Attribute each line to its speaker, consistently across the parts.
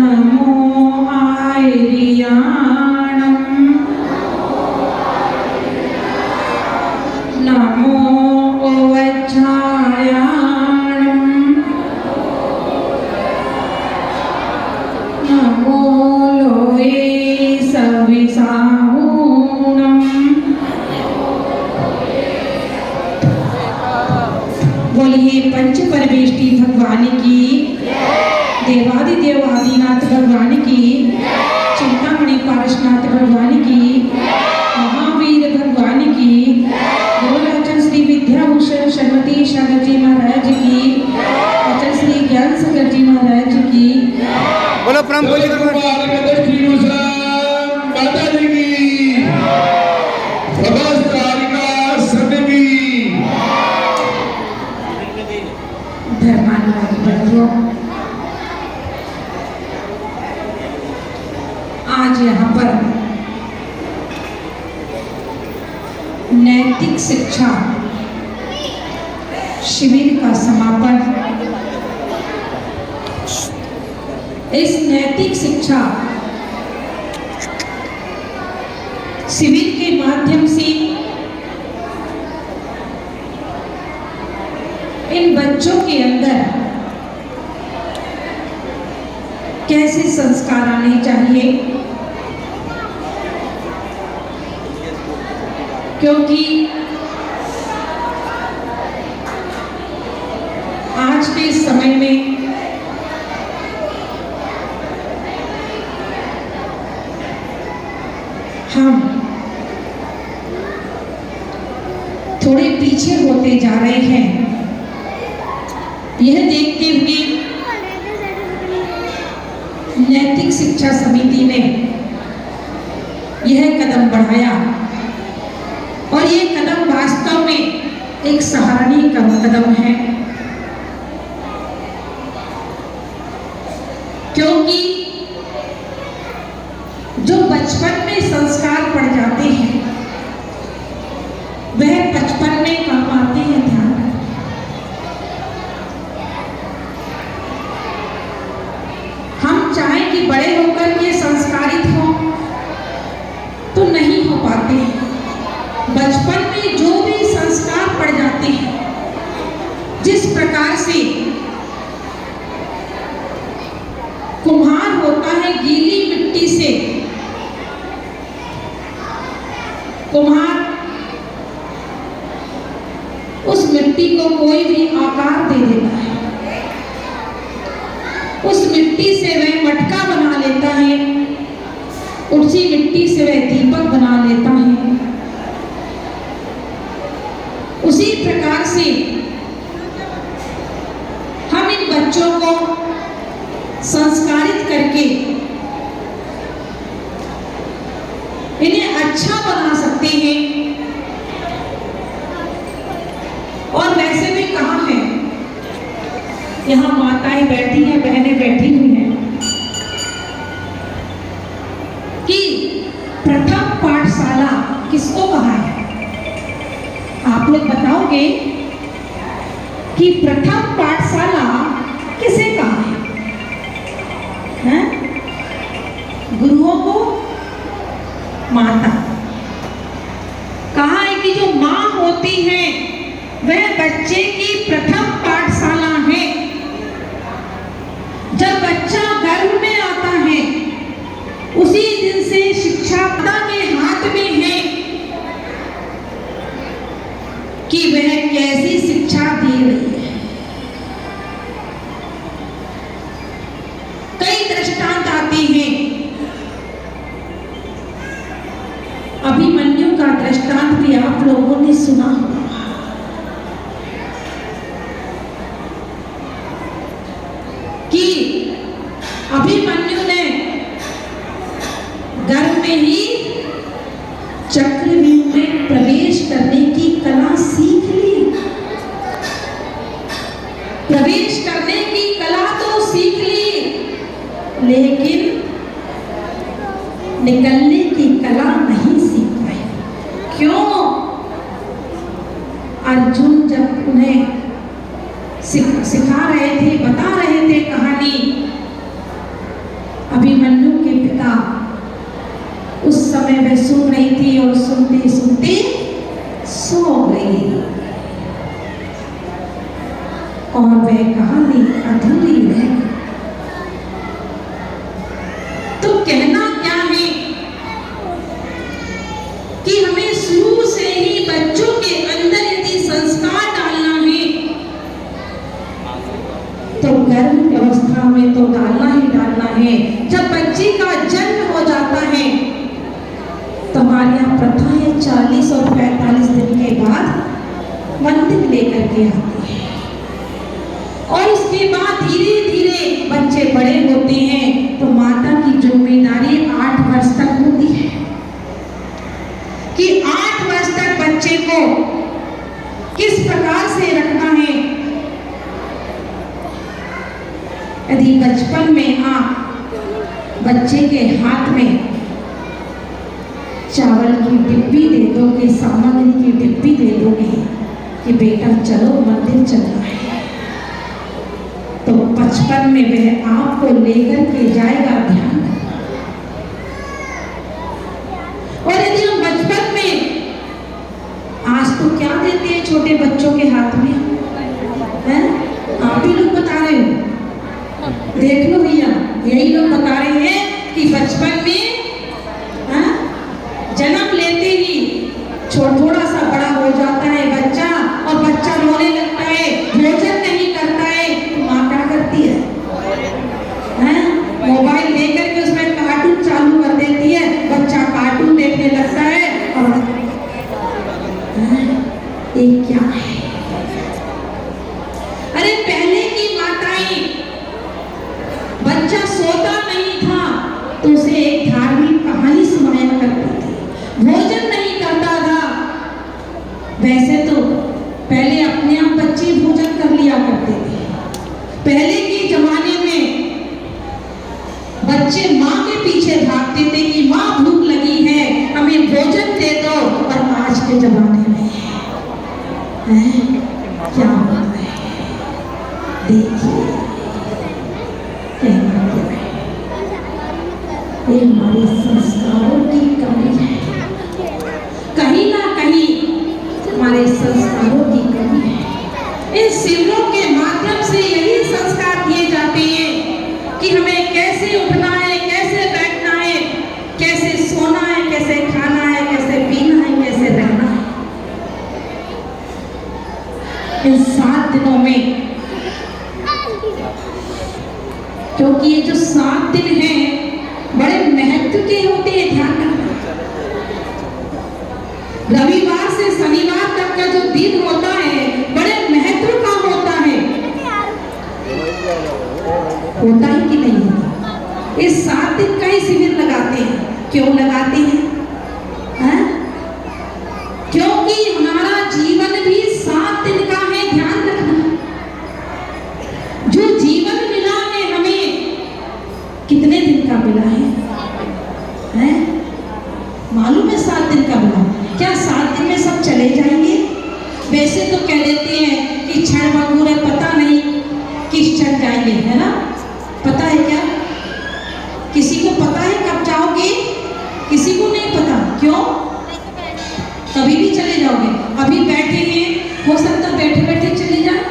Speaker 1: नमो आयर्याणं नमो ओवज्झायाणं नमो लोये सविसाहूणं। बोलिए पंच परमेष्टि भगवान की, देवादिदेव आदिनाथ भगवान की, चिंतामणि पारसनाथ भगवान की, महावीर भगवान की, गुरुराजन श्री विद्याभूषण श्रीमती सागर जी महाराज की, आचार्य श्री ज्ञान सागर जी महाराज की।
Speaker 2: बोलो परम पूज्य माता जी की, समस्त कारिका संघ की।
Speaker 1: धर्मानुरागी बंधुओं, आज यहाँ पर नैतिक शिक्षा शिविर का समापन। इस नैतिक शिक्षा शिविर के माध्यम से इन बच्चों के अंदर कैसे संस्कार आने चाहिए, क्योंकि आज के समय में हम थोड़े पीछे होते जा रहे हैं। यह देखते हुए नैतिक शिक्षा समिति ने यह कदम बढ़ाया और ये कदम वास्तव में एक सराहनीय कदम है, क्योंकि जो बचपन में संस्कार पड़ जाते हैं वह बचपन में काम आते हैं। ध्यान रखें, हम चाहें कि बड़े होकर के संस्कारित हों तो नहीं हो पाते हैं। बचपन में जो भी संस्कार पड़ जाते हैं, जिस प्रकार से कुम्हार होता है गीली मिट्टी से, कुम्हार उस मिट्टी को कोई भी आकार दे देता है, उस मिट्टी से वह मटका बना लेता है, उसी मिट्टी से वह दीपक बना लेता है। उसी प्रकार से हम इन बच्चों को संस्कारित करके इन्हें अच्छा बना सकते हैं। और वैसे भी कहाँ है, यहाँ माताएं बैठी हैं, बहनें बैठी हुई हैं कि प्रथम पाठशाला किसको कहा है? आप लोग बताओगे कि प्रथम पाठशाला किसे कहा है? गुरुओं को माता कहा है कि जो माँ होती है वह बच्चे की प्रथम पाठशाला है। जब बच्चा गर्भ में आता है उसी दिन से शिक्षा पिता के हाथ में है कि वह कैसी शिक्षा दे रही है। कई दृष्टांत आते हैं। अभिमन्यु का दृष्टांत भी आप लोगों ने सुना होगा कि अभिमन्यु ने गर्भ में ही चक्रव्यूह में प्रवेश करने की कला सीख ली। प्रवेश करने की कला तो सीख ली, लेकिन निकलने की कला नहीं सीख पाए। क्यों? अर्जुन जब उन्हें सिखा रहे थे, बता रहे थे कहानी, तो गर्भ अवस्था में तो डालना ही डालना है। जब बच्चे का जन्म हो जाता है तो हमारे यहाँ प्रथा है 40 और 45 दिन के बाद मंदिर लेकर के आती है और उसके बाद धीरे धीरे बच्चे बड़े होते हैं तो माता की जिम्मेदारी 8 वर्ष तक होती है कि 8 वर्ष तक बच्चे को किस प्रकार से रखना है। यदि बचपन में आप बच्चे के हाथ में चावल की डिब्बी दे दोगे, सामग्री की डिब्बी दे दोगे कि बेटा चलो मंदिर चलना है, तो बचपन में वह आपको लेकर के जाएगा ध्यान। और यदि हम बचपन में, आज तो क्या देते हैं छोटे बच्चों के हाथ में, हैं? आप ही लोग बता रहे हो, देख लो भैया, यही लोग बता रहे हैं कि बचपन में जन्म लेते ही थोड़ा सा बड़ा हो जाता है बच्चा और बच्चा रोने लगता है, भोजन नहीं करता है, तो माँ क्या करती है? मोबाइल लेकर के उसमें कार्टून चालू कर देती है, बच्चा कार्टून देखने लगता है और ये क्या है? अरे पहले की माताएं, बच्चा सोता नहीं था तो उसे एक धार्मिक कहानी सुनाया करती थी, भोजन नहीं करता था। वैसे तो पहले अपने आप बच्चे भोजन कर लिया करते थे। पहले के जमाने में बच्चे माँ के पीछे भागते थे कि माँ भूख लगी है, हमें भोजन दे दो। और आज के जमाने में क्या होता है देखिए, कहना क्या है, ये हमारे संस्कारों की कमी है, कहीं ना कहीं हमारे संस्कारों की कमी है। इन शिविरों के माध्यम से यही संस्कार दिए जाते हैं कि हमें कैसे उठना है, कैसे बैठना है, कैसे सोना है, कैसे खाना है, कैसे पीना है, कैसे रहना है। इन 7 दिनों में, क्योंकि ये जो 7 दिन हैं बड़े महत्व के होते हैं, ध्यान रखना। रविवार से शनिवार तक का जो दिन होता है बड़े महत्व का होता है, होता ही कि नहीं होता? इस 7 दिन का ही शिविर लगाते हैं। क्यों लगाते हैं? क्योंकि हमारा जीवन भी 7 दिन का है, ध्यान रखना। जो जीवन मिला है हमें, कितने दिन का मिला है? मालूम है 7 दिन का मिला? क्या 7 दिन में सब चले जाएंगे? वैसे तो कह देते हैं कि क्षण भंगुर है, पता नहीं किस क्षण जाएंगे, है ना? पता है क्या? किसी को पता है कब जाओगे? किसी को नहीं पता। क्यों? कभी भी चले जाओगे। अभी बैठे हैं, हो सकता बैठे बैठे चले जाए।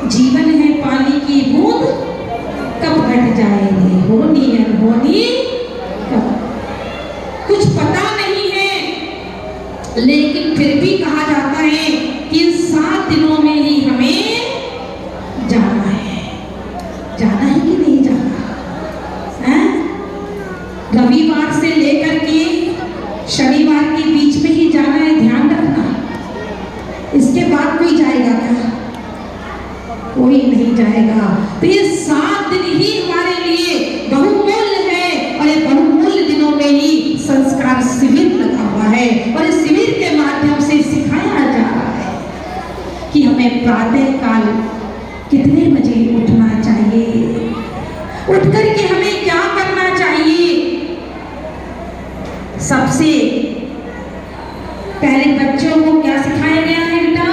Speaker 1: जीवन है पानी की बूंद, कब घट जाएगी, होनी अनहोनी कब, कुछ पता नहीं है। लेकिन फिर भी कहा जाता है कि इन 7 दिनों में ही हमें जाना है। जाना है कि नहीं जाना? रविवार से लेकर के शनिवार के बीच में ही जाना है, ध्यान रखना। इसके बाद कोई जाएगा क्या? कोई नहीं जाएगा। तो ये 7 दिन ही हमारे लिए बहुमूल्य है और ये बहुमूल्य दिनों में ही संस्कार शिविर लगा हुआ है और इस शिविर के माध्यम से सिखाया जा रहा है कि हमें प्रातः काल कितने बजे उठना चाहिए, उठ करके हमें क्या करना चाहिए। सबसे पहले बच्चों को क्या सिखाया गया है बेटा?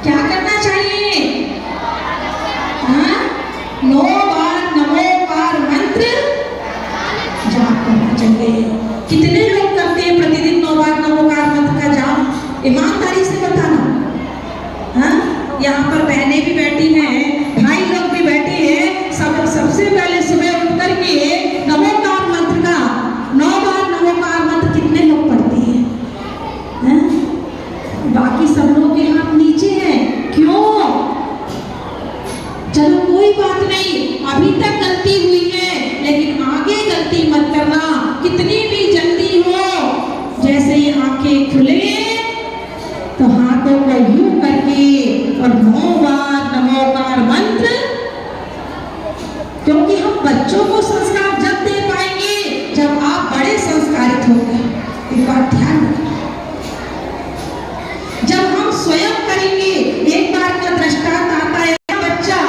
Speaker 1: क्या करना चाहिए? 9 बार नमोकार मंत्र जाप करना चाहिए। कितने लोग करते हैं प्रतिदिन 9 बार नमोकार मंत्र का जाप? ईमानदारी से बताना। यहाँ पर बहनें भी बैठी हैं, भाई लोग भी बैठे हैं। सबसे पहले सुबह उठ करके नमोकार मंत्र का 9 बार नमोकार मंत्र कितने लोग पढ़ते हैं? बाकी सब लोग के हाथ नीचे हैं। क्यों? चलो कोई बात नहीं, अभी तक गलती हुई है, लेकिन आगे गलती मत करना। कितनी भी जल्दी हो, जैसे ही आंखें खुले तो हाथों को यूं करके और 9 बार नमोकार मंत्र, क्योंकि हम बच्चों को संस्कार जब दे पाएंगे जब आप बड़े संस्कारित होंगे। एक बात ध्यान रखना, जब हम स्वयं करेंगे। एक बार का दृष्टांत आता है, बच्चा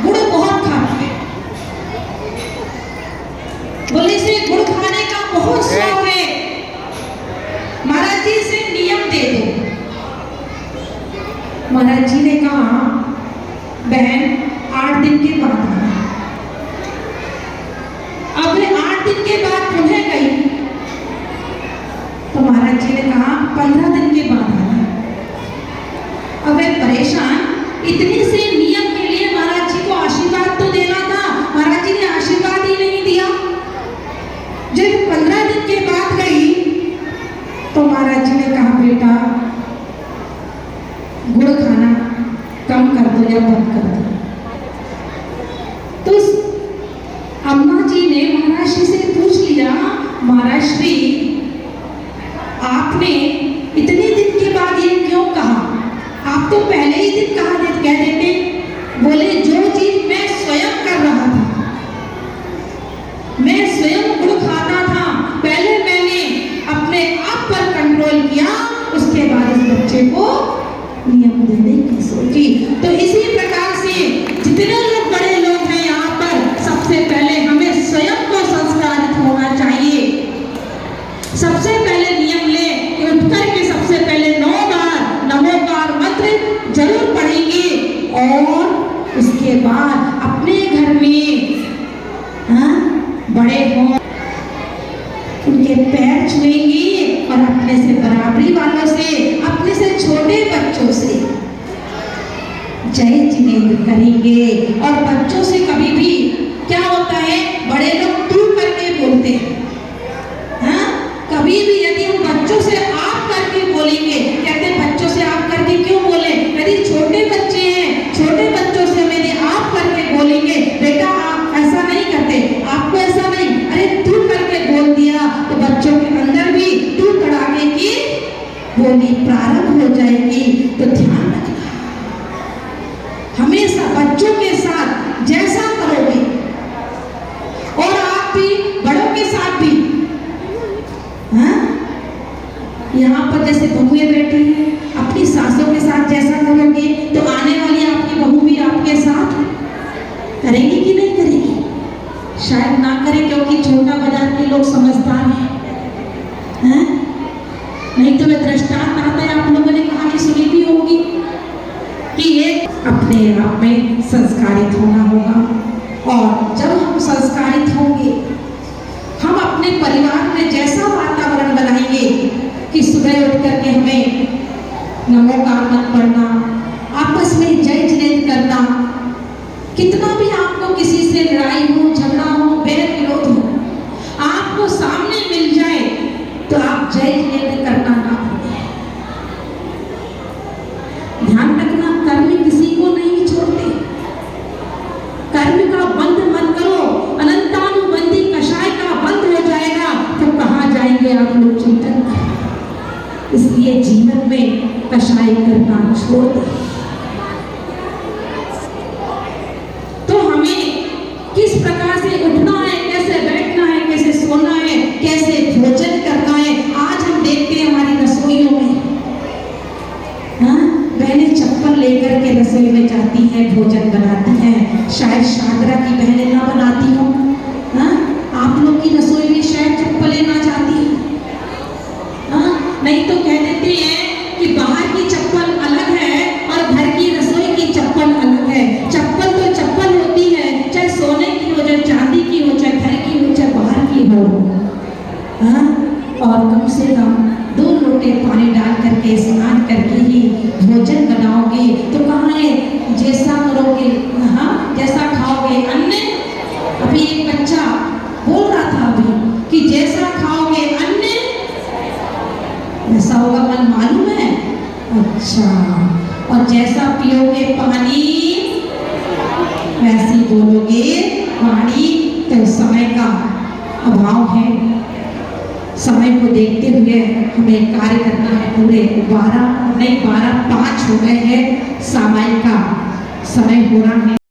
Speaker 1: गुड़ बहुत खाता है, बोले से गुड़ खाने का बहुत शौक है, महाराज जी से नियम दे दो। महाराज जी ने कहा बहन 8 दिन के बाद आना। अब 8 दिन के बाद पुनः गई तो महाराज जी ने कहा 15 दिन के बाद आना। अब वे परेशान, इतनी से नियम के लिए महाराज जी को आशीर्वाद तो देना था, महाराज जी ने आशीर्वाद ही नहीं दिया। जब 15 दिन के बाद गई तो महाराज जी ने कहा बेटा गुड़ खाना कम कर दो या बंद कर दो। तो अम्मा जी ने महाराज श्री से पूछ लिया, महाराज श्री आपने इतने दिन के बाद ये क्यों कहा? आप तो पहले ही दिन कह देते। बोले जो चीज मैं स्वयं कर रहा था, मैं स्वयं गुड़ खाता था, पहले मैंने अपने आप पर कंट्रोल किया, उसके बाद इस बच्चे को नियम देने की सोची। तो इसी प्रकार से जितने लोग बड़े लोग हैं यहाँ पर, सबसे पहले हमें स्वयं को संस्कारित होना चाहिए। सबसे पहले नियम ले कि उठ करके सबसे पहले 9 बार नमोकार मंत्र जरूर पढ़ेंगे, और उसके बाद अपने घर में बड़े हों उनके पैर छुएंगे और अपने से बराबरी वालों से, अपने से छोटे बच्चों से जय जिनेंद्र करेंगे। और बच्चों से कभी भी क्या होता है, बड़े लोग तू करके बोलते हैं, हाँ? कभी भी यदि हम बच्चों से आप करके बोलेंगे, कहते हैं बच्चों से आप करके क्यों बोले? यदि छोटे बच्चे हैं, छोटे बच्चों से यदि आप करके बोलेंगे, बेटा आप ऐसा नहीं करते, आपको ऐसा नहीं, अरे तू करके बोल दिया, तो बच्चों के अंदर भी तू तड़ाने की बोली प्रारंभ हो जाएगी। तो ध्यान रखना, हमेशा बच्चों के साथ जैसा करोगे, और आप भी बड़ों के साथ भी, हाँ? यहाँ पर जैसे बहुएं बैठी हैं, अपनी सासों के साथ जैसा करोगे तो आने वाली आपकी बहू भी आपके साथ करेगी कि नहीं करेगी? शायद ना करे, क्योंकि छोटा बाजार के लोग समझदार हैं, नहीं तो मैं दृष्टांत आता है, आप लोगों ने कहानी सुनी भी होगी कि एक अपने आप में संस्कारित होना होगा। और जब हम संस्कारित होंगे, हम अपने परिवार में जैसा वातावरण बनाएंगे कि सुबह उठ करके हमें नमोकार मंत्र पढ़ना, आपस में जय जिनेंद्र करना, कितना भी आपको किसी से लड़ाई हो, झगड़ा हो, बैर विरोध हो, आपको सामने मिल जाए तो आप जय जिनेंद्र करना ना भूलें। ध्यान रखना, कर्म किसी को नहीं छोड़ते, कर्म का बंध मत करो, अनंतानुबंधी कषाय का बंध हो जाएगा तो कहाँ जाएंगे आप लोग? चिंतन करें। इसलिए जीवन में कषाय करना छोड़ दें। तो हमें किस प्रकार से उठना है, कैसे बैठना है, कैसे सोना है, कैसे भोजन करना है, आज हम देखते हैं हमारी रसोइयों में, हाँ, बहनें चप्पल लेकर के रसोई में जाती हैं, भोजन बनाती हैं। शायद शादरा की बहनें ना बनाती हो, हाँ? आप लोग की रसोई में शायद चप्पलें ना जाती हैं, हाँ? नहीं तो कह देते हैं कि बाहर की चप्पल अलग है और घर की रसोई की चप्पल अलग है। चप्पल तो चप्पल होती है, चाहे सोने की हो, चाहे चांदी की हो, चाहे घर की हो, चाहे बाहर की हो, हाँ? और कम से कम 2 लोटे पानी डाल करके स्नान करके ही भोजन बनाओगे तो कहाँ है, जैसा करोगे, हाँ, जैसा खाओगे अन्न। अभी एक बच्चा बोल रहा था अभी कि जैसा खाओगे अन्न वैसा होगा मन, मालूम है? अच्छा, और जैसा पियोगे पानी बोलोगे वाणी, तो समय का अभाव है। समय को देखते हुए हमें कार्य करना है। पूरे 12 नहीं 12:05 हो गए हैं, सामायिक का समय हो रहा है।